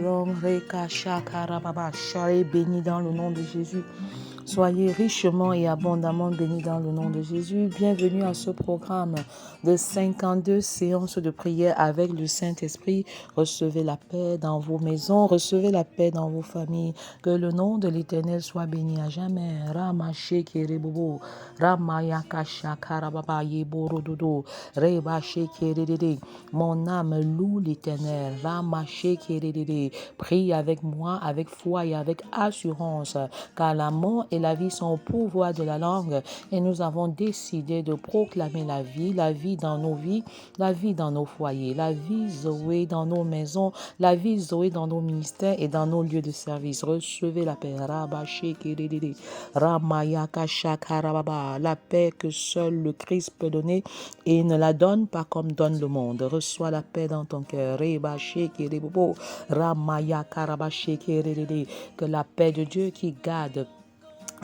salon, Reka Shakarababa, soyez bénis dans le nom de Jésus. Soyez richement et abondamment bénis dans le nom de Jésus. Bienvenue à ce programme de 52 séances de prière avec le Saint-Esprit. Recevez la paix dans vos maisons, recevez la paix dans vos familles. Que le nom de l'Éternel soit béni à jamais. Ramache Kerebobo, Ramayaka Shakarababa Yeborododo, Rebache Keredede. Mon âme loue l'Éternel. Ramache Keredede. Prie avec moi, avec foi et avec assurance, car la mort et la vie sont au pouvoir de la langue, et nous avons décidé de proclamer la vie dans nos vies, la vie dans nos foyers, la vie Zoé dans nos maisons, la vie Zoé dans nos ministères et dans nos lieux de service. Recevez la paix, la paix que seul le Christ peut donner et ne la donne pas comme donne le monde. Reçois la paix dans ton cœur. Que la paix de Dieu qui garde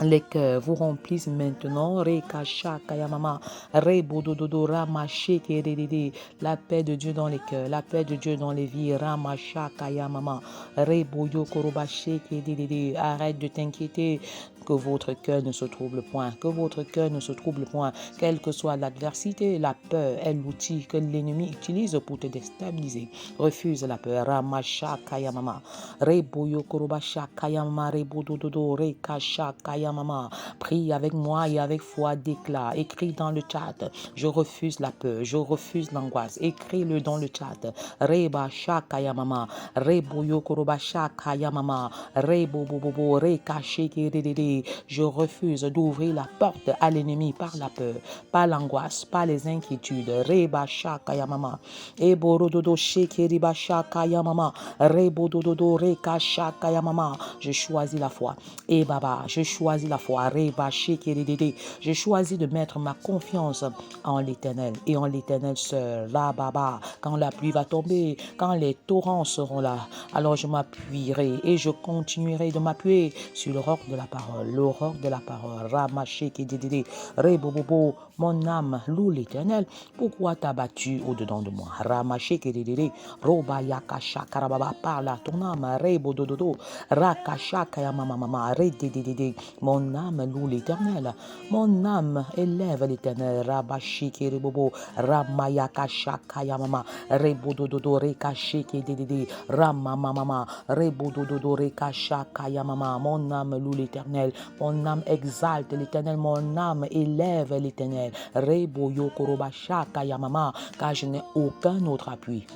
les cœurs vous remplissent maintenant. Rekasha kayamama, rebodododo ramache kerede. La paix de Dieu dans les cœurs, la paix de Dieu dans les vies. Ramasha kayamama, reboyo korobache kerede. Arrête de t'inquiéter. Que votre cœur ne se trouble point, que votre cœur ne se trouble point, quelle que soit l'adversité. La peur est l'outil que l'ennemi utilise pour te déstabiliser. Refuse la peur. Ramasha kayamama, reboyo korobasha kayamama, rebodododo rekasha kayamama. Prie avec moi et avec foi, déclare. Écris dans le chat. Je refuse la peur, je refuse l'angoisse. Écris-le dans le chat. Rebasha kayamama, reboyo korobasha kayamama, rebobobobo rekashe kerede. Je refuse d'ouvrir la porte à l'ennemi par la peur, par l'angoisse, par les inquiétudes. Rebasha kayamama, eborododo shekeribasha kayamama, rebodododo rekasha kayamama. Je choisis la foi. Et baba, je choisis la foi. Rebashe keredede. Je choisis de mettre ma confiance en l'Éternel et en l'Éternel seul. Là baba, quand la pluie va tomber, quand les torrents seront là, alors je m'appuierai et je continuerai de m'appuyer sur le roc de la parole. Le roc de la parole. Ramache keredede. Rebobobo. Mon âme loue l'Éternel. Pourquoi t'as battu au-dedans de moi? Ramache keredede. Roba yakasha karababa. Parle à ton âme. Rebodododo. Rakasha kayamama. Rededede. Mon âme loue l'Éternel. Mon âme élève l'Éternel. Rabashi kerebobo. Ramayakasha kayamama. Rebodododo. Rekashi kedede. Ramamama. Rebodododo. Rekasha kayamama. Mon âme loue l'Éternel. Mon âme exalte l'Éternel. Mon âme élève l'Éternel. Reboyo korobasha kayamama. Car je n'ai aucun autre appui.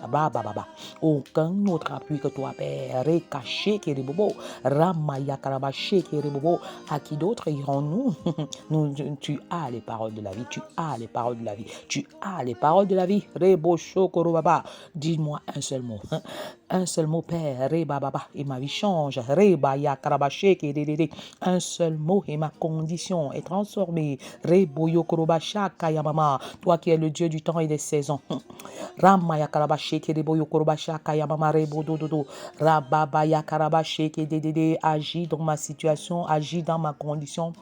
Aucun autre appui que toi, Père. Rekashi kerebobo. Ramayakarabashe kerebobo. À qui d'autre irons-nous? Tu as les paroles de la vie. Tu as les paroles de la vie. Tu as les paroles de la vie. Rebo shokorobaba. Dis-moi un seul mot. Un seul mot, Père. Reba baba. Et ma vie change. Reba yakarabashe kerede. Un seul mot et ma condition est transformée. Rebo yokorobasha kayamama. Toi qui es le Dieu du temps et des saisons. Ramayakarabashe kerebo yokorobasha kayamama. Rebo dododo. Rababa yakarabashe kerede. Agis dans ma situation. Agis dans ma condition.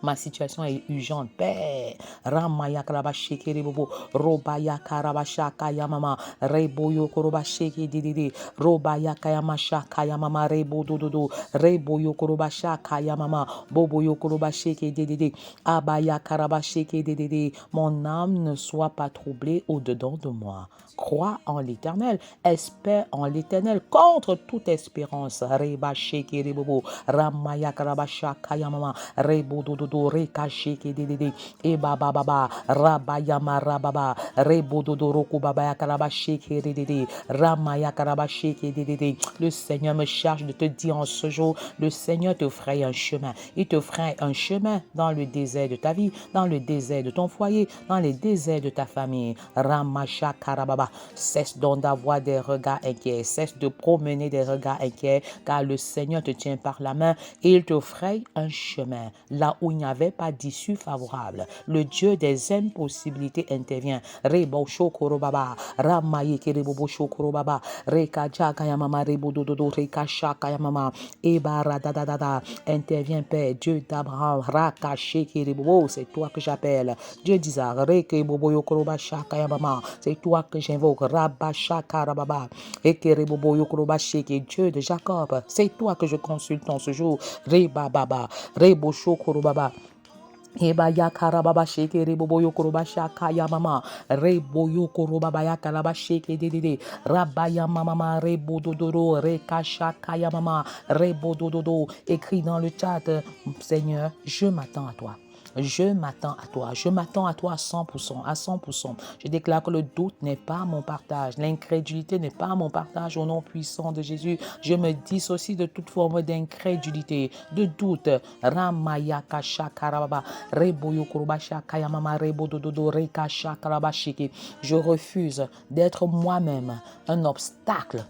Ma situation est urgente. Père, Ramaya Karabashe Kerebobo, Robaya Karabasha Kayamama, Reboyo Korobasheke Didi, Robaya Kayamasha Kayamama, Rebo Dodo, Reboyo Korobasha Kayamama, Boboyo Korobasheke Didi, Abaya Karabasheke Didi. Mon âme ne soit pas troublée au-dedans de moi. Crois en l'Éternel, espère en l'Éternel contre toute espérance. Rebache Kerebobo, Ramaya Karabasha Kayamama, Rebo Dodo. Rekache kedede e baba baba rabayama rababa rebododo roku baba karabache kedede ramaya karabache kedede. Le Seigneur me charge de te dire en ce jour, le Seigneur te fraye un chemin. Il te fraye un chemin dans le désert de ta vie, dans le désert de ton foyer, dans les déserts de ta famille. Ramacha karababa. Cesse donc d'avoir des regards inquiets, cesse de promener des regards inquiets, car le Seigneur te tient par la main et il te fraye un chemin là où il n'y n'y avait pas d'issue favorable. Le Dieu des impossibilités intervient. Rebo shokoro baba, ramaye kerebo shokoro baba, reka jaka ya mama, rebo dododo, reka shaka ya mama, eba radadada, intervient Père, Dieu d'Abraham, raka shekerebo, c'est toi que j'appelle. Dieu d'Isaac, reke bobo yokoroba shaka ya mama, c'est toi que j'invoque, rabba shaka rababa, ekerebo yokoroba sheke, Dieu de Jacob, c'est toi que je consulte en ce jour, reba baba, rebo shokoro baba. Eba ya karababa sheke rebobo yokoroba shaka ya mama rebo yokoroba ya karaba sheke dedede rabaya mama rebo dodoro reka shaka ya mama rebo dododo. Écrit dans le chat, Seigneur, je m'attends à toi. Je m'attends à toi. Je m'attends à toi à 100%, à 100%. Je déclare que le doute n'est pas mon partage. L'incrédulité n'est pas mon partage au nom puissant de Jésus. Je me dissocie de toute forme d'incrédulité, de doute. Ramaya kashakarababa, reboyo kurubasha kayamama rebodododo rekashakarabashiki. Je refuse d'être moi-même un obstacle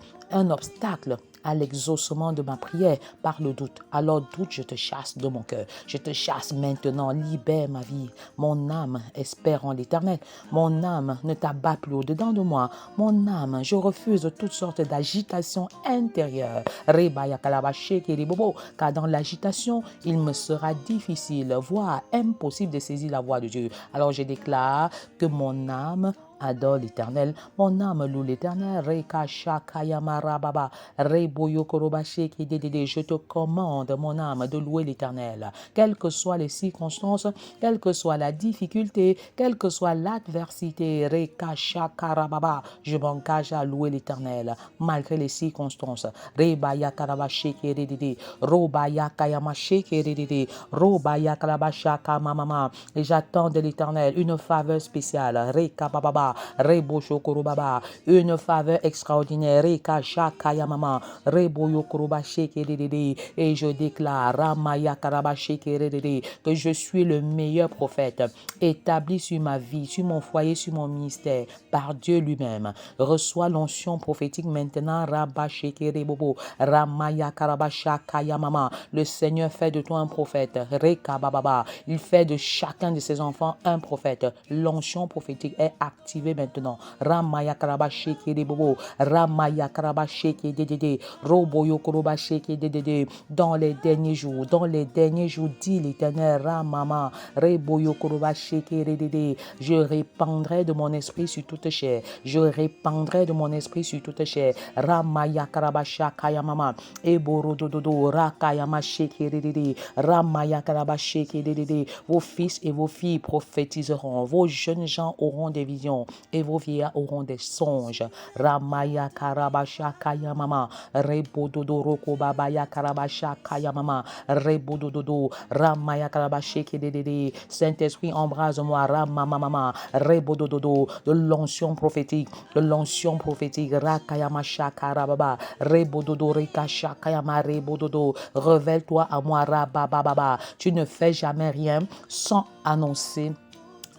à l'exaucement de ma prière par le doute. Alors doute, je te chasse de mon cœur. Je te chasse maintenant. Libère ma vie. Mon âme espère en l'Éternel. Mon âme ne t'abat plus au-dedans de moi. Mon âme, je refuse toutes sortes d'agitations intérieures. Rebaya kalabashe keribobo. Car dans l'agitation, il me sera difficile, voire impossible de saisir la voix de Dieu. Alors je déclare que mon âme adore l'Éternel, mon âme loue l'Éternel. Reka shakayamara baba, reboyo korobache ki dedede. Je te commande, mon âme, de louer l'Éternel. Quelles que soient les circonstances, quelle que soit la difficulté, quelle que soit l'adversité, reka shakara baba, je m'engage à louer l'Éternel malgré les circonstances. Rebaya karabache ki dedede, robaya kayamache ki dedede, robaya karabashaka mama. Et j'attends de l'Éternel une faveur spéciale. Reka baba, Rebo Shokorobaba, une faveur extraordinaire, Reka Shakaya Mama, Rebo Yokoroba Sheke Dede, et je déclare Ramaya Karaba Sheke Dede, que je suis le meilleur prophète établi sur ma vie, sur mon foyer, sur mon ministère, par Dieu lui-même. Reçois l'onction prophétique maintenant, Rabba Sheke Rebobo, Ramaya Karaba Shakaya Mama. Le Seigneur fait de toi un prophète, Reka Bababa, il fait de chacun de ses enfants un prophète. L'onction prophétique est activée maintenant. Ramaya karabasheke de bobo, Ramaya karabasheke de Roboyo korobasheke de dans les derniers jours, dit l'Éternel, Ramama, Reboyo korobasheke de je répandrai de mon esprit sur toute chair. Je répandrai de mon esprit sur toute chair. Ramaya karabashaka yamama, Eborododo, Rakayama sheke de Ramaya karabasheke de vos fils et vos filles prophétiseront, vos jeunes gens auront des visions et vos vieillards auront des songes. Ramaya karabasha kayamama, rebododo roko babaya karabasha kayamama, rebododo ramaya karabashe kedede. Saint-Esprit, embrase-moi, ramamama, rebododo, de l'onction prophétique, rakayama karababa, rebododo rekasha kayama rebododo. Révèle-toi à moi, rabababa. Tu ne fais jamais rien sans annoncer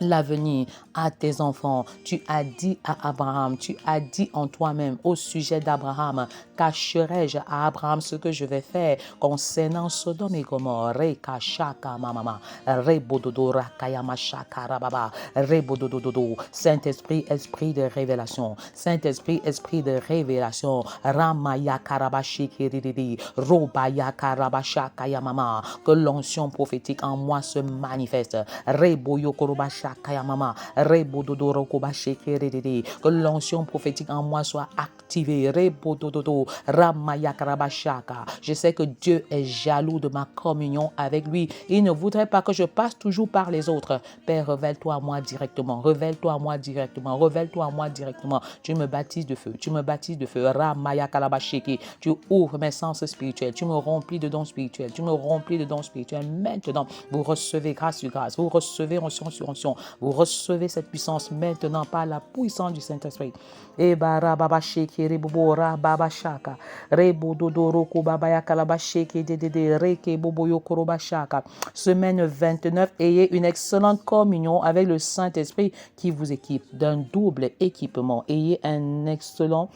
l'avenir à tes enfants. Tu as dit à Abraham, tu as dit en toi-même au sujet d'Abraham, cacherai-je à Abraham ce que je vais faire concernant Sodome et Gomorrhe. Rekashaka mamama, rebododo rakayama shakarababa, rebodododo. Saint-Esprit, esprit de révélation. Saint-Esprit, esprit de révélation. Ramaya karabashikiridi, robaya karabashakayamama. Que l'onction prophétique en moi se manifeste. Reboyo korobasha Kayamama, Rebododo Kobashekerede, que l'onction prophétique en moi soit activée. Rebododo Ramaya Karabashaka. Je sais que Dieu est jaloux de ma communion avec lui. Il ne voudrait pas que je passe toujours par les autres. Père, révèle-toi à moi directement. Révèle-toi à moi directement. Révèle-toi à moi directement. Tu me baptises de feu. Tu me baptises de feu. Ramaya Karabasheki. Tu ouvres mes sens spirituels. Tu me remplis de dons spirituels. Tu me remplis de dons spirituels. Maintenant, vous recevez grâce sur grâce. Vous recevez onction sur onction. sanctification. Vous recevez cette puissance maintenant par la puissance du Saint-Esprit. Et bara baba sheke rebobo ra baba shaka rebo dodoro ko baba yakalaba sheke de reke bobo yokoroba shaka. Semaine 29, ayez une excellente communion avec le Saint-Esprit qui vous équipe d'un double équipement. Ayez une excellente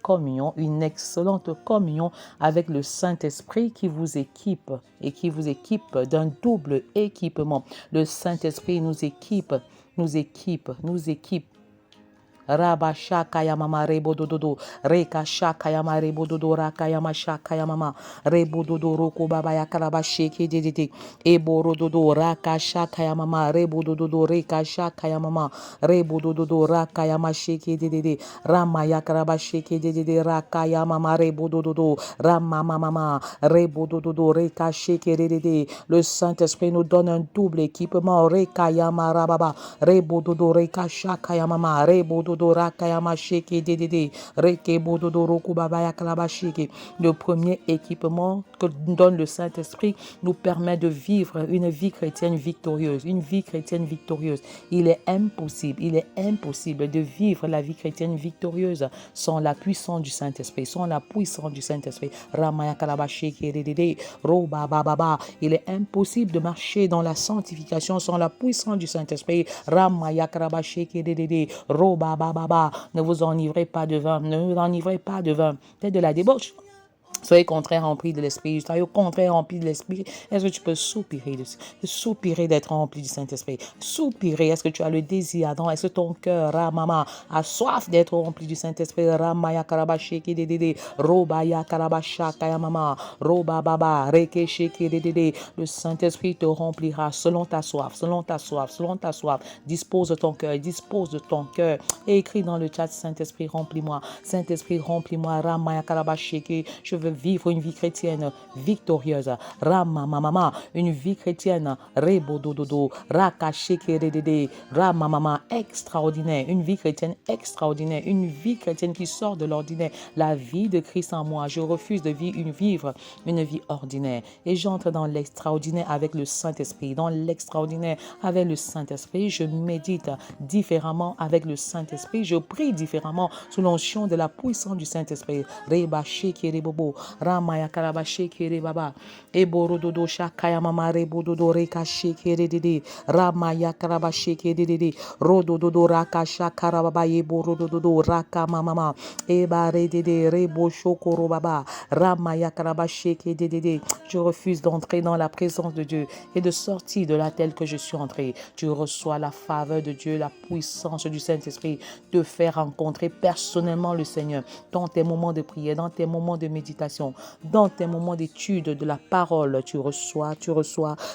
communion avec le Saint-Esprit qui vous équipe et qui vous équipe d'un double équipement. Le Saint-Esprit nous équipe. Raba shaka ya mama rebo dodo reka shaka ya ma rebo dodo raka ya ma shaka ya mama rebo dodo roko baba ya karaba sheke dedede eboro dodo raka shaka ya mama rebo dodo reka shaka ya mama rebo dodo raka ya ma sheke dedede rama ya karaba sheke dedede raka ya mama rebo dodo rama mama rebo dodo reka sheke dedede. Le Saint-Esprit nous donne un double équipement reka ya mara baba rebo dodo reka shaka ya mama rebo dodo rakayama sheke dedede reke bododo roku babaya kalaba sheke. Le premier équipement que donne le Saint-Esprit nous permet de vivre une vie chrétienne victorieuse. Il est impossible de vivre la vie chrétienne victorieuse sans la puissance du Saint-Esprit, Ramaya kalaba sheke dedede roba baba. Il est impossible de marcher dans la sanctification sans la puissance du Saint-Esprit. Ramaya kalaba sheke dedede roba baba. Ne vous enivrez pas de vin, faites de la débauche. Soyez contraire rempli de l'Esprit. Soyez au contraire rempli de l'Esprit. Est-ce que tu peux soupirer d'être rempli du Saint-Esprit? Soupirer. Est-ce que tu as le désir? Est-ce que ton cœur, Ramama, a soif d'être rempli du Saint-Esprit? Ramaya karabasheke dedede. Robaya karabashaka yamama. Roba baba. Reke sheke dedede. Le Saint-Esprit te remplira selon ta soif. Dispose de ton cœur. Et écris dans le chat: Saint-Esprit, remplis-moi. Ramaya karabasheke. Je veux vivre une vie chrétienne victorieuse. Rama mama, une vie chrétienne rebodododo, rakashekeredede, rama mama, extraordinaire, une vie chrétienne extraordinaire, une vie chrétienne qui sort de l'ordinaire. La vie de Christ en moi. Je refuse de vivre une vie ordinaire et j'entre dans l'extraordinaire avec le Saint-Esprit. Je médite différemment avec le Saint-Esprit. Je prie différemment sous l'onction de la puissance du Saint-Esprit. Reba shekerebobo, ramaya karaba shekere baba, eboro dodo shakaya mama rebo dodo reka shekere dede, ramaya karaba shekere dede, rodo dodo raka shakara baba eboro dodo raka mama, ebare dede rebo shokoro baba, ramaya karaba shekere dede. Je refuse d'entrer dans la présence de Dieu et de sortir de là tel que je suis entré. Tu reçois la faveur de Dieu, la puissance du Saint-Esprit, de faire rencontrer personnellement le Seigneur dans tes moments de prière, dans tes moments de méditation, dans tes moments d'étude de la parole. Tu reçois.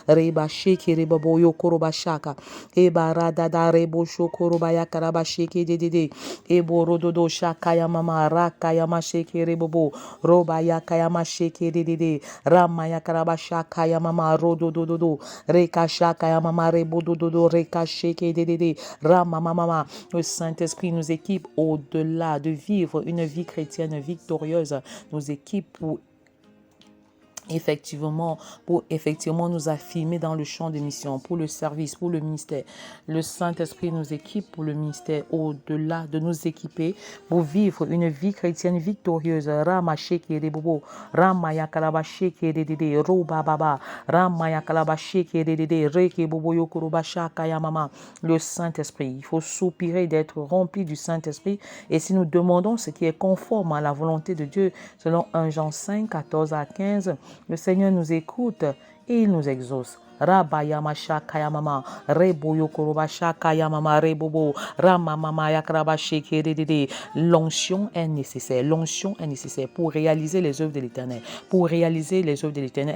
Reba sheke reba boyo koroba shaka. Eba radada rebo shokoroba ya karaba sheke dedede. Ebo rododo shaka ya mama raka ya masheke rebobo. Roba ya kayama sheke dedede. Rama ya karaba shaka ya mama rodododo. Reka shaka ya mama rebo dododo reka sheke dedede. Rama mama. Le Saint-Esprit nous équipe au-delà de vivre une vie chrétienne victorieuse. Nous équipe pour effectivement nous affirmer dans le champ de mission, pour le service, pour le ministère. Le Saint-Esprit nous équipe pour le ministère, au-delà de nous équiper pour vivre une vie chrétienne victorieuse. Rama sheke rebobo, rama yakalaba sheke dedede, roba baba, rama yakalaba sheke dedede, reke bobo yokoroba shaka yamama. Le Saint-Esprit, il faut soupirer d'être rempli du Saint-Esprit. Et si nous demandons ce qui est conforme à la volonté de Dieu, selon 1 Jean 5, 14 à 15, le Seigneur nous écoute et il nous exauce. Rabayama shakaya mama rebo yokoroba shakaya mama rebobo rama mama yakraba shekerede. L'onction est nécessaire pour réaliser les œuvres de l'Éternel.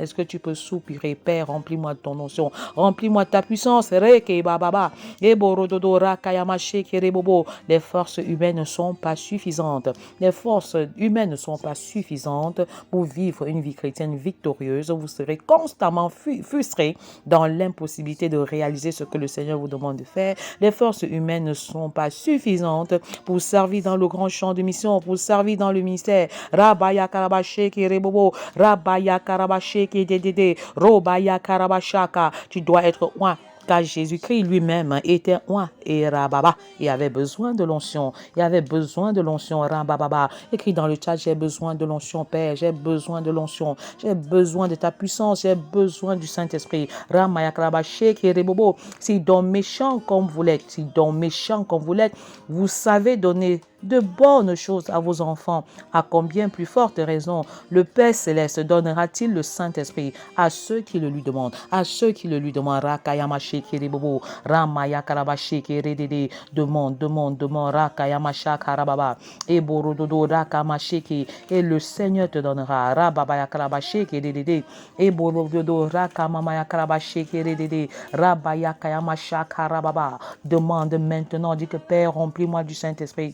Est-ce que tu peux soupirer? Père, remplis-moi de ton onction, remplis-moi de ta puissance. Reke bababa eborododo rakayama shekerebobo. Les forces humaines ne sont pas suffisantes pour vivre une vie chrétienne victorieuse. Vous serez constamment frustrés dans l'impossibilité de réaliser ce que le Seigneur vous demande de faire. Les forces humaines ne sont pas suffisantes pour servir dans le grand champ de mission, pour servir dans le ministère. Rabaya karabasheke rebobo, rabaya karabasheke dedede, robaya karabashaka. Tu dois être car Jésus-Christ lui-même était oint et rababa. Il avait besoin de l'onction. Il avait besoin de l'onction. Rabababa. Écrit dans le chat, j'ai besoin de l'onction, Père. J'ai besoin de l'onction. J'ai besoin de ta puissance. J'ai besoin du Saint-Esprit. Ramayakraba Shekerebobo. Si donc méchant comme vous l'êtes, si donc méchant comme vous l'êtes, vous savez donner de bonnes choses à vos enfants, à combien plus forte raison le Père Céleste donnera-t-il le Saint-Esprit à ceux qui le lui demandent, à ceux qui le lui demandent. Rakayamashekeribobo, Ramayakarabashekeredede, demande, Rakayamashakarababa, et Borododo Rakamasheke, et le Seigneur te donnera. Rababayakarabashekeredede, et Borododo Rakamamayakarabashekeredede, Rabayakayamashakarababa. Demande maintenant, dit que Père, remplis-moi du Saint-Esprit.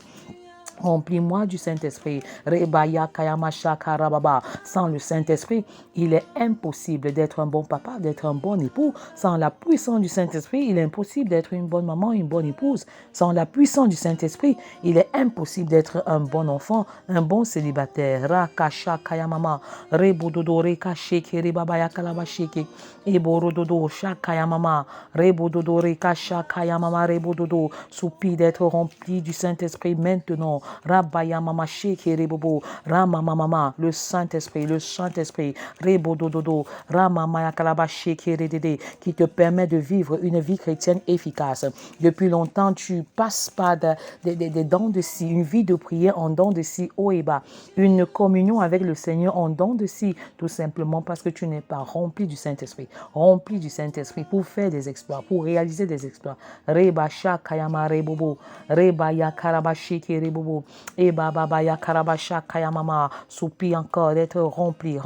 Remplis-moi du Saint-Esprit. Rebaya Kayamasha Karababa. Sans le Saint-Esprit, il est impossible d'être un bon papa, d'être un bon époux. Sans la puissance du Saint-Esprit, il est impossible d'être une bonne maman, une bonne épouse. Sans la puissance du Saint-Esprit, il est impossible d'être un bon enfant, un bon célibataire. Rakasha Kayamama. Rebododo Rekasheke Rebabaya Kalabasheke. Eborododo Shakayamama. Rebododo Rekasha Kayamama Rebododo. Soupir d'être rempli du Saint-Esprit maintenant. Rabaya mama sheke rebobo, Rama mama, le Saint-Esprit, Rebodododo, Rama maya kalaba sheke redede, qui te permet de vivre une vie chrétienne efficace. Depuis longtemps, tu passes par des dents de scie, une vie de prière en dents de scie haut et bas, une communion avec le Seigneur en dents de scie, tout simplement parce que tu n'es pas rempli du Saint-Esprit, pour faire des exploits, pour réaliser des exploits. Reba shakayama rebobo, Reba ya karaba sheke rebobo, et baba ya karabasha kayamama, soupi encore d'être rempli,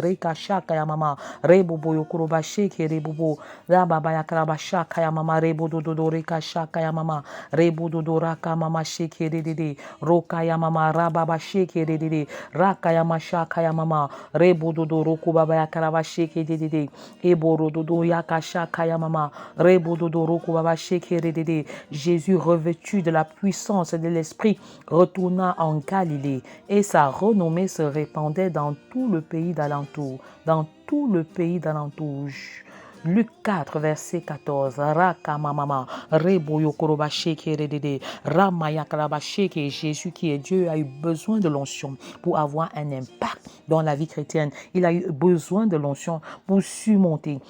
rekasha kayamama, rebobo yokuroba sheke rebobo, la baba ya karabasha kayamama, rebododo rekasha kayamama, rebododo raka mama sheke redede, roka yamama rababa sheke redede, raka yamasha kayamama, rebododo roku baba ya karabasheke redede, et borododo yakasha kayamama, rebododo roku baba sheke redede. Jésus, revêtu de la puissance de l'Esprit, retourna en Galilée et sa renommée se répandait dans tout le pays d'alentour. Luc 4, verset 14. Rakamamama, Reboyokorobasheke redede, Ramayakarabasheke. Jésus qui est Dieu a eu besoin de l'onction pour avoir un impact dans la vie chrétienne. Il a eu besoin de l'onction pour surmonter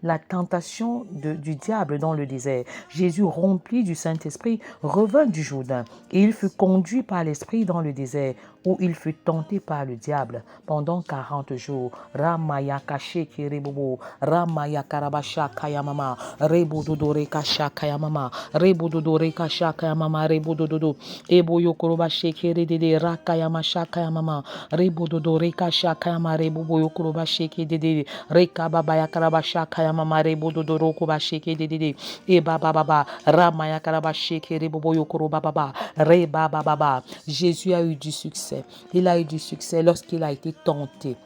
la tentation du diable dans le désert. Jésus, rempli du Saint-Esprit, revint du Jourdain et il fut conduit par l'Esprit dans le désert où il fut tenté par le diable pendant 40 jours. Ramaya kasheke rebobo, Ramaya karabasha kayamama, rebododo rekasha kayamama, rebododo rekasha kayamama, rebododo, eboyo korobasheke redede, rakayamasha kayamama, rebododo rekasha kayama, reboboyo korobasheke dedede, rekababaya karabasha kayamama, rebododo rokobasheke dedede, e baba Ramaya karabasheke reboboyo korobababa, rebababa. Jésus a eu du succès. Il a eu du succès lorsqu'il a été tenté.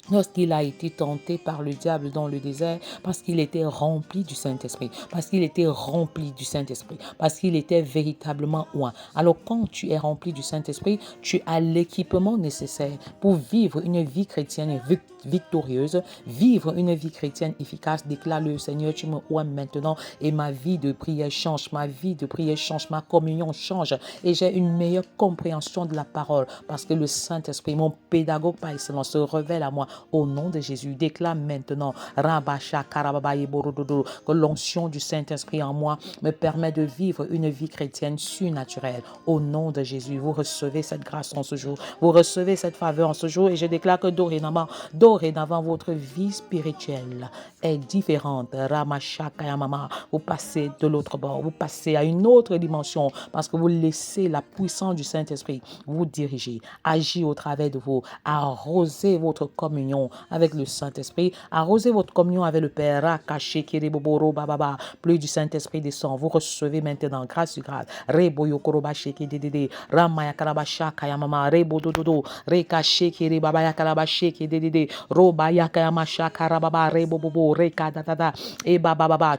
Lorsqu'il a été tenté par le diable dans le désert, parce qu'il était rempli du Saint-Esprit, parce qu'il était véritablement oint. Alors quand tu es rempli du Saint-Esprit, tu as l'équipement nécessaire pour vivre une vie chrétienne victorieuse, vivre une vie chrétienne efficace. Déclare le Seigneur, tu me oins maintenant et ma vie de prière change, ma communion change et j'ai une meilleure compréhension de la parole parce que le Saint-Esprit, mon pédagogue par excellence, se révèle à moi. Au nom de Jésus, déclare maintenant que l'onction du Saint-Esprit en moi me permet de vivre une vie chrétienne surnaturelle. Au nom de Jésus, vous recevez cette grâce en ce jour, vous recevez cette faveur en ce jour et je déclare que dorénavant, votre vie spirituelle est différente. Vous passez de l'autre bord, vous passez à une autre dimension parce que vous laissez la puissance du Saint-Esprit vous diriger, agir au travers de vous, arroser votre communion avec le Saint-Esprit, arrosez votre communion avec le Père. Plus du Saint-Esprit descend, vous recevez maintenant grâce sur grâce.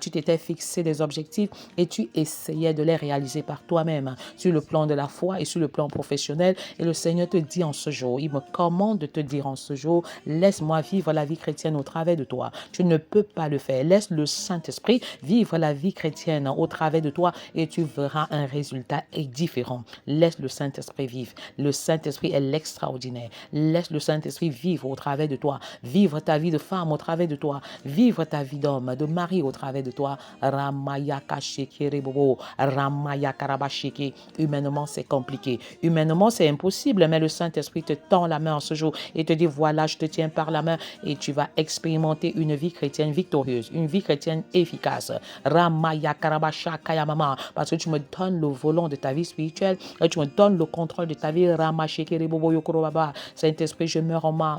Tu t'étais fixé des objectifs et tu essayais de les réaliser par toi-même sur le plan de la foi et sur le plan professionnel. Et le Seigneur te dit en ce jour, il me commande de te dire en ce jour, Laisse-moi vivre la vie chrétienne au travers de toi. Tu ne peux pas le faire. Laisse le Saint-Esprit vivre la vie chrétienne au travers de toi et tu verras un résultat différent. Laisse le Saint-Esprit vivre. Le Saint-Esprit est l'extraordinaire. Laisse le Saint-Esprit vivre au travers de toi. Vivre ta vie de femme au travers de toi. Vivre ta vie d'homme, de mari au travers de toi. Ramaya kashekere bobo. Ramaya karabasheke. Humainement, c'est compliqué. Humainement, c'est impossible, mais le Saint-Esprit te tend la main en ce jour et te dit, voilà, je te tiens par la main et tu vas expérimenter une vie chrétienne victorieuse, une vie chrétienne efficace. Ramaya karabasha kayamama. Parce que tu me donnes le volant de ta vie spirituelle et tu me donnes le contrôle de ta vie. Ramashekere bobo yokorobaba. Saint-Esprit, je meurs en moi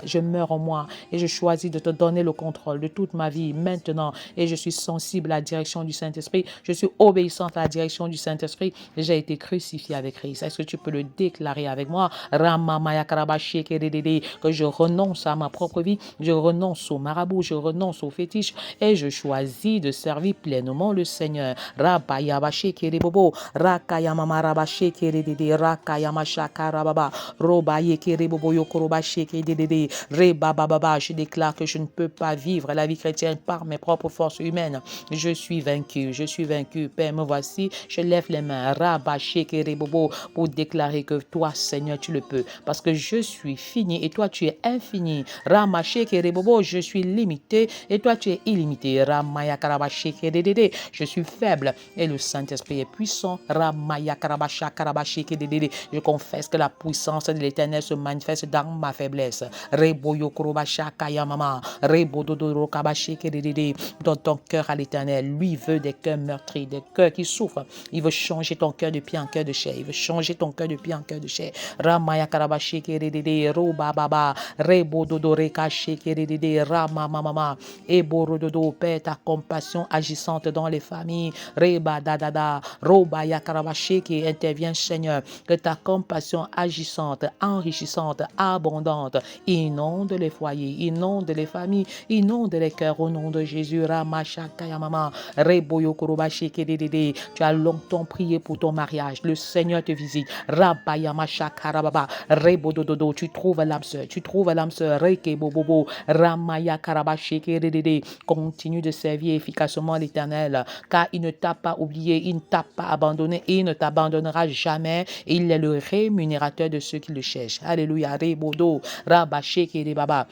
et je choisis de te donner le contrôle de toute ma vie maintenant et je suis sensible à la direction du Saint-Esprit. Je suis obéissante à la direction du Saint-Esprit. J'ai été crucifié avec Christ. Est-ce que tu peux le déclarer avec moi? Ramamaya karabasheke dedede. Que je renonce à ma propre vie, je renonce au marabout, je renonce au fétiche et je choisis de servir pleinement le Seigneur. Rabayabasheke rebobo. Rakayamama rabasheke dedede. Rakayamashaka rababa. Robayeke rebobo yokorobasheke dedede. Rebababa. Je déclare que je ne peux pas vivre la vie chrétienne par mes propres forces humaines. Je suis vaincu, je suis vaincu. Père, me voici, je lève les mains. Rabasheke rebobo. Pour déclarer que toi, Seigneur, tu le peux. Parce que je suis fini et toi, tu es infini. Ramasheke rebobo. Je suis limité et toi, tu es illimité. Ramaya karabasheke dedede. Je suis faible et le Saint-Esprit est puissant. Ramaya karabasha karabasheke dedede. Je confesse que la puissance de l'Éternel se manifeste dans ma faiblesse. Reboyo korobasha kayamama. Rebododoro kabasheke dedede. Dans ton cœur à l'Éternel, lui veut des cœurs meurtris, des cœurs qui souffrent. Il veut changer ton cœur de pied en cœur de chair. Il veut changer ton cœur de pied en cœur de chair. Ramaya karabasheke dedede. Robababa. Rebododore kasheke dedede. Ramamama. Eborododo. Père, ta compassion agissante dans les familles. Reba dadada. Robaya karabasheke. Intervient, Seigneur. Que ta compassion agissante, enrichissante, abondante, inonde les foyers, inonde les familles, inonde les cœurs au nom de Jésus. Ramashakayamama. Reboyo korobasheke dedede. Tu as longtemps prié pour ton mariage. Le Seigneur te visite. Rabayamashakarababa. Rebodododo. Tu trouves l'âme sœur. Tu trouves l'âme sœur. Rekebobobo. Ramaya karabasheke dedede. Continue de servir efficacement l'Éternel, car il ne t'a pas oublié, il ne t'a pas abandonné et il ne t'abandonnera jamais. Il est le rémunérateur de ceux qui le cherchent. Alléluia. Rebodo. Rabasheke rebaba.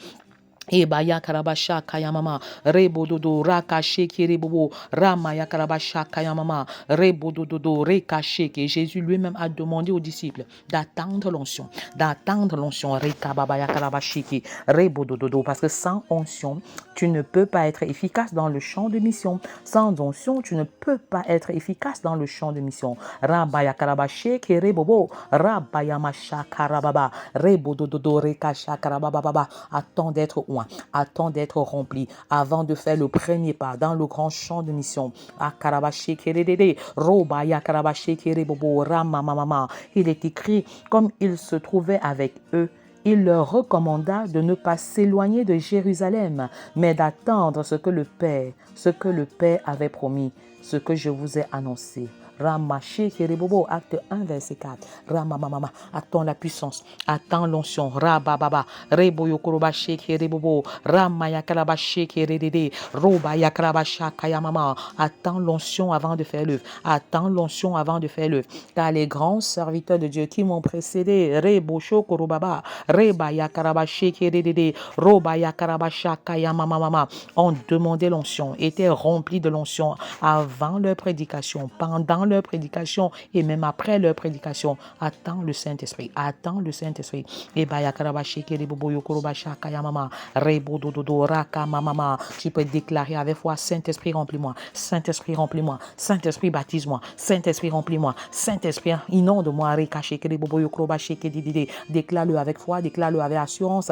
Ebaya karabasha kayamama rebododo rakasheke rebobo ramaya karabasha kayamama rebododo rekasheke. Jésus lui-même a demandé aux disciples d'attendre l'onction, rekababaya karabasheke rebododo, parce que sans onction tu ne peux pas être efficace dans le champ de mission. Sans onction tu ne peux pas être efficace dans le champ de mission. Rabaya karabasheke rebobo rabaya masha karababa rebododo rekasha karababa. Attends d'être oint. Attends d'être rempli avant de faire le premier pas dans le grand champ de mission. Il est écrit, comme il se trouvait avec eux, il leur recommanda de ne pas s'éloigner de Jérusalem, mais d'attendre ce que le Père avait promis, ce que je vous ai annoncé. Ramaché Kerebobo, acte 1, verset 4. Ramamama, attends la puissance, attends l'onction. Rabababa, Reboyo Korobaché Kerebobo, Ramaya Karabaché Keredede, Roba Yakarabasha Kayamama. Attends l'onction avant de faire l'œuvre. Attends l'onction avant de faire l'œuvre. Car les grands serviteurs de Dieu qui m'ont précédé, Rebosho Korobaba, Reba Yakarabaché Keredede, Roba Yakarabasha Kayamama, ont demandé l'onction, étaient remplis de l'onction avant leur prédication, pendant leur prédication et même après leur prédication. Attends le Saint-Esprit, attends le Saint-Esprit. Tu peux déclarer avec foi: Saint-Esprit remplis-moi, Saint-Esprit remplis-moi, Saint-Esprit baptise-moi, Saint-Esprit remplis-moi, Saint-Esprit inonde-moi. Déclare-le avec foi, déclare-le avec assurance.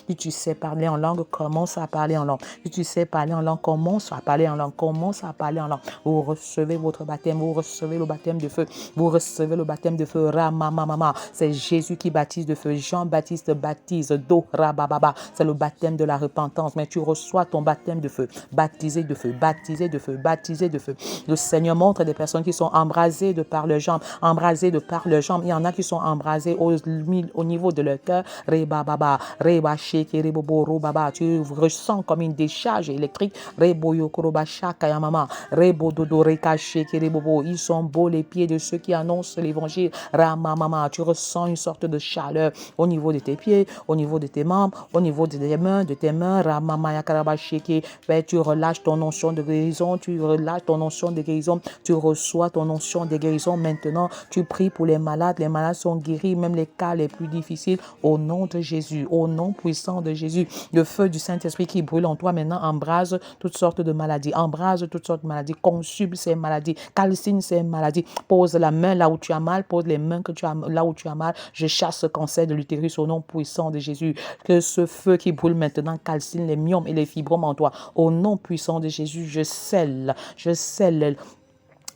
Si tu sais parler en langue, commence à parler en langue. Si tu sais parler en langue, commence à parler en langue. commence à parler en langue. Vous recevez votre baptême, vous recevez le baptême de feu, vous recevez le baptême de feu. Ramamama, c'est Jésus qui baptise de feu. Jean-Baptiste baptise do rabababa, c'est le baptême de la repentance. Mais tu reçois ton baptême de feu, baptisé de feu, baptisé de feu, baptisé de feu. Le Seigneur montre des personnes qui sont embrasées de par leurs jambes, embrasées de par leurs jambes. Il y en a qui sont embrasées au niveau de leur cœur. Rebababa, rebasheke, rebobo, robaba. Tu ressens comme une décharge électrique. Reboyokorobasha kayamama, rebododo, rekasheke, rebobo. Ils sont beaux les pieds de ceux qui annoncent l'évangile. Ramamama, tu ressens une sorte de chaleur au niveau de tes pieds, au niveau de tes membres, au niveau de tes mains. Ramamaya karabasheke. Tu relâches ton onction de guérison, tu relâches ton onction de guérison, tu reçois ton onction de guérison maintenant. Tu pries pour les malades sont guéris, même les cas les plus difficiles, au nom de Jésus, au nom puissant de Jésus. Le feu du Saint-Esprit qui brûle en toi maintenant embrase toutes sortes de maladies, embrase toutes sortes de maladies, consume ces maladies, calcine ces maladies. Pose la main là où tu as mal, pose les mains que tu as là où tu as mal. Je chasse ce cancer de l'utérus au nom puissant de Jésus. Que ce feu qui brûle maintenant calcine les myomes et les fibromes en toi. Au nom puissant de Jésus, je scelle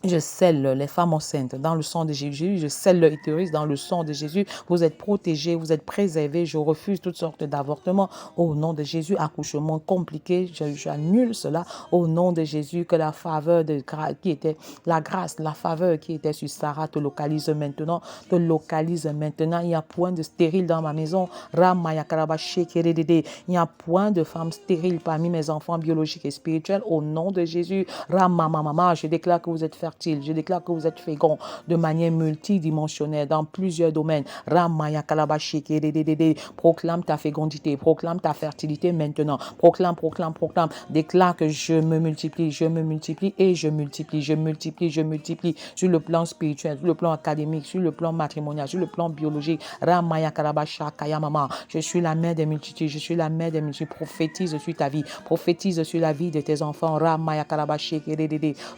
les femmes enceintes dans le sang de Jésus. Je scelle le utérus dans le sang de Jésus. Vous êtes protégés, vous êtes préservés. Je refuse toutes sortes d'avortements. Au nom de Jésus, accouchement compliqué, j'annule cela. Au nom de Jésus, que la faveur qui était la grâce, la faveur qui était sur Sarah te localise maintenant. Te localise maintenant. Il n'y a point de stérile dans ma maison. Il n'y a point de femme stérile parmi mes enfants biologiques et spirituels. Au nom de Jésus, Ramamama, je déclare que vous êtes fertile. Je déclare que vous êtes fécond de manière multidimensionnelle dans plusieurs domaines. Ramaya Kalabashi, proclame ta fécondité, proclame ta fertilité maintenant. Proclame. Déclare que je me multiplie et je multiplie sur le plan spirituel, sur le plan académique, sur le plan matrimonial, sur le plan biologique. Ramaya Kalabasha Kayamama. Je suis la mère des multitudes, je suis la mère des multitudes. Prophétise sur ta vie, prophétise sur la vie de tes enfants. Ramaya Kalabashi,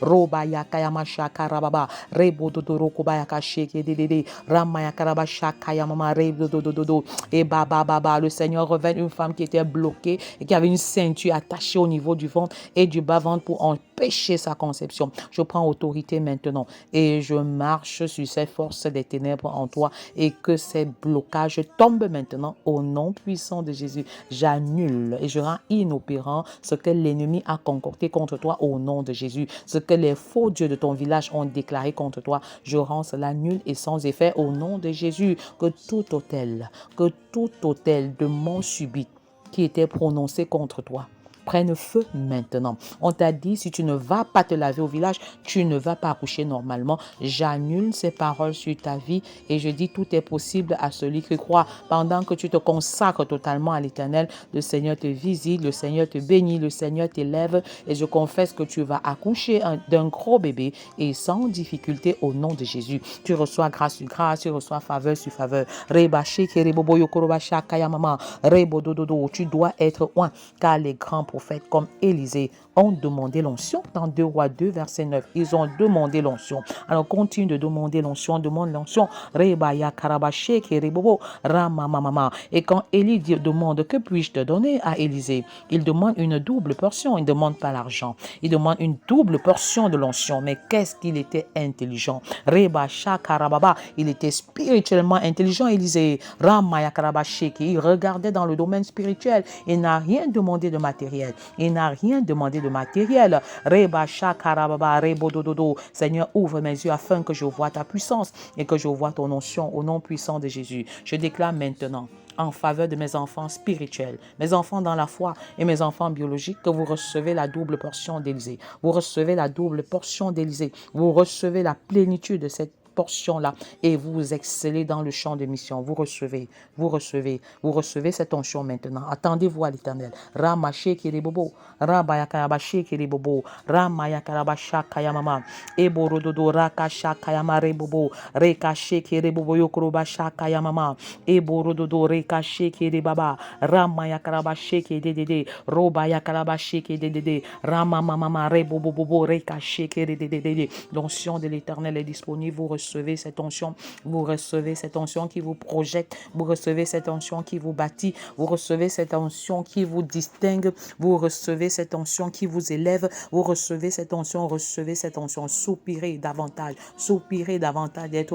Robaya Kayama Shakarababa, Rebododo Kobaya Sheke Dede, Ramaya Karabasha Kayamama, Rebododo, et Baba, le Seigneur révèle une femme qui était bloquée et qui avait une ceinture attachée au niveau du ventre et du bas-ventre pour empêcher sa conception. Je prends autorité maintenant et je marche sur ces forces des ténèbres en toi et que ces blocages tombent maintenant au nom puissant de Jésus. J'annule et je rends inopérant ce que l'ennemi a concocté contre toi au nom de Jésus. Ce que les faux dieux de ton village ont déclaré contre toi, je rends cela nul et sans effet au nom de Jésus. Que tout hôtel de mort subite qui était prononcé contre toi prenne feu maintenant. On t'a dit, si tu ne vas pas te laver au village, tu ne vas pas accoucher normalement. J'annule ces paroles sur ta vie et je dis, tout est possible à celui qui croit. Pendant que tu te consacres totalement à l'Éternel, le Seigneur te visite, le Seigneur te bénit, le Seigneur t'élève et je confesse que tu vas accoucher d'un gros bébé et sans difficulté au nom de Jésus. Tu reçois grâce sur grâce, tu reçois faveur sur faveur. Tu dois être oint, car les grands prophètes comme Élisée ont demandé l'onction dans 2 Rois 2 verset 9. Ils ont demandé l'onction. Alors continue de demander l'onction, demande l'onction. Et quand Élie demande que puis-je te donner à Élisée, il demande une double portion, il ne demande pas l'argent. Il demande une double portion de l'onction. Mais qu'est-ce qu'il était intelligent. Il était spirituellement intelligent, Élisée. Il regardait dans le domaine spirituel. Il n'a rien demandé de matériel. Seigneur, ouvre mes yeux afin que je vois ta puissance et que je vois ton onction au nom puissant de Jésus. Je déclare maintenant en faveur de mes enfants spirituels, mes enfants dans la foi et mes enfants biologiques, que vous recevez la double portion d'Élisée. Vous recevez la double portion d'Élisée. Vous recevez la plénitude de cette portion-là et vous excellez dans le champ de mission. Vous recevez cette onction maintenant. Attendez-vous à l'Éternel. Ramaché kiribobo, rabayakarabaché kiribobo, ramayakarabasha kayamama, eborododo rakasha kayama rebobo, rekaché kiribobo yokorobasha kayamama, eborododo rekaché kiribaba, ramayakarabashe kidede, robayakarabaché kidede, ramamama rebobobo rekaché kidede. L'onction de l'Éternel est disponible. Vous recevez cette onction, vous recevez cette onction qui vous projette, vous recevez cette onction qui vous bâtit, vous recevez cette onction qui vous distingue, vous recevez cette onction qui vous élève, vous recevez cette onction, soupirez davantage d'être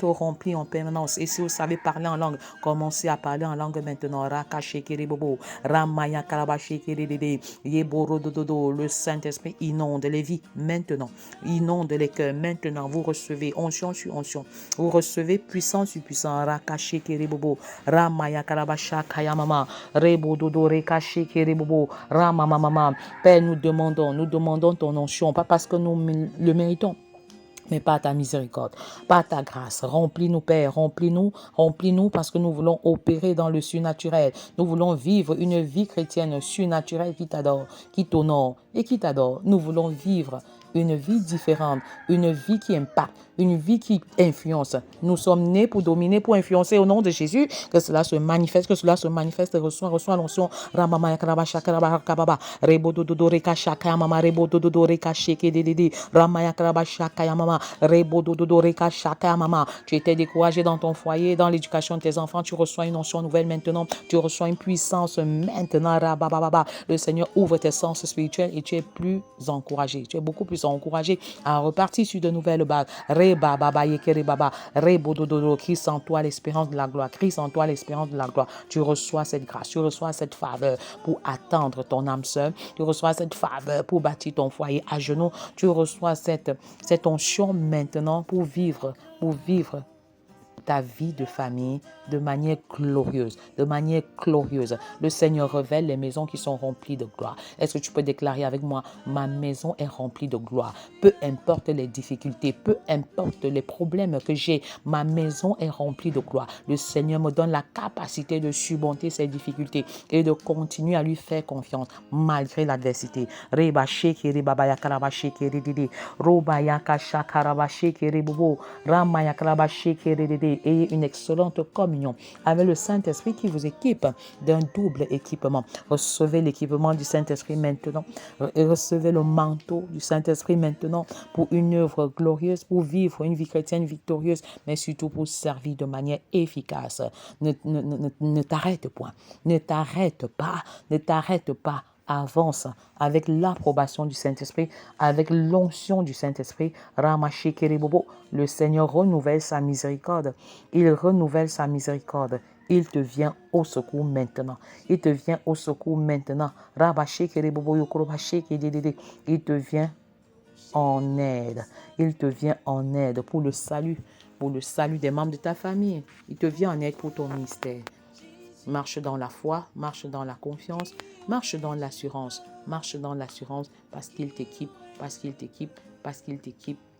rempli en permanence. Et si vous savez parler en langue, commencez à parler en langue maintenant. Rakashekeribobo, Ramaya Karabashekeri, Yeborodododo, le Saint-Esprit inonde les vies maintenant, inonde les cœurs maintenant. Vous recevez onction sur onction, vous recevez puissance sur puissance. Rakashekeribobo, Ramaya Karabasha Kayamama, Rebododo Rekashekeribobo, Ramamama. Père, nous demandons ton onction, pas parce que nous le méritons, mais par ta miséricorde, par ta grâce. Remplis-nous, Père, remplis-nous parce que nous voulons opérer dans le surnaturel. Nous voulons vivre une vie chrétienne surnaturelle qui t'adore, qui t'honore et qui t'adore. Nous voulons vivre une vie différente, une vie qui impacte, une vie qui influence. Nous sommes nés pour dominer, pour influencer au nom de Jésus. Que cela se manifeste, reçois l'onction. Ramama yakaraba shakaraba kababa. Rebo dodo reka shaka mama, rebo dodo reka sheke dedede. Rama yakaraba shaka mama, rebo dodo reka shaka mama. Tu étais découragé dans ton foyer, dans l'éducation de tes enfants. Tu reçois une onction nouvelle maintenant. Tu reçois une puissance maintenant. Rabababa. Le Seigneur ouvre tes sens spirituels et tu es plus encouragé. Tu es beaucoup plus encouragé à repartir sur de nouvelles bases. Reba baba yekere baba, rebo dodo, Christ en toi l'espérance de la gloire, Christ en toi l'espérance de la gloire. Tu reçois cette grâce, tu reçois cette faveur pour attendre ton âme sœur, tu reçois cette faveur pour bâtir ton foyer à genoux, tu reçois cette onction maintenant pour vivre ta vie de famille de manière glorieuse, Le Seigneur révèle les maisons qui sont remplies de gloire. Est-ce que tu peux déclarer avec moi, ma maison est remplie de gloire. Peu importe les difficultés, peu importe les problèmes que j'ai, ma maison est remplie de gloire. Le Seigneur me donne la capacité de surmonter ces difficultés et de continuer à lui faire confiance malgré l'adversité. Ayez une excellente communion avec le Saint-Esprit qui vous équipe d'un double équipement. Recevez l'équipement du Saint-Esprit maintenant. Recevez le manteau du Saint-Esprit maintenant pour une œuvre glorieuse, pour vivre une vie chrétienne victorieuse, mais surtout pour servir de manière efficace. Ne t'arrête point. Ne t'arrête pas. Avance avec l'approbation du Saint-Esprit, avec l'onction du Saint-Esprit. Ramashikeribobo, le Seigneur renouvelle sa miséricorde. Il renouvelle sa miséricorde. Il te vient au secours maintenant. Il te vient au secours maintenant. Rabashikeribobo yokorobashikedede. Il te vient en aide. Il te vient en aide pour le salut des membres de ta famille. Il te vient en aide pour ton ministère. Marche dans la foi, marche dans la confiance, marche dans l'assurance parce qu'il t'équipe,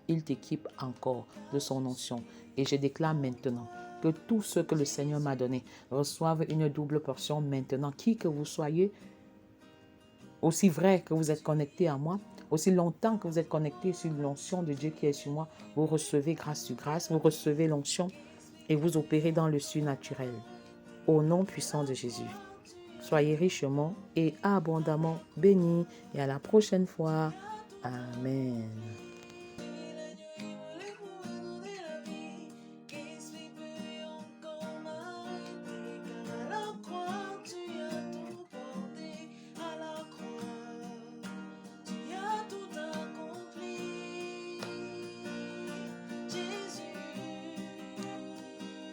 il t'équipe encore de son onction. Et je déclare maintenant que tout ce que le Seigneur m'a donné reçoive une double portion maintenant. Qui que vous soyez, aussi vrai que vous êtes connecté à moi, aussi longtemps que vous êtes connecté sur l'onction de Dieu qui est sur moi, vous recevez grâce sur grâce, vous recevez l'onction et vous opérez dans le surnaturel. Au nom puissant de Jésus. Soyez richement et abondamment bénis et à la prochaine fois. Amen.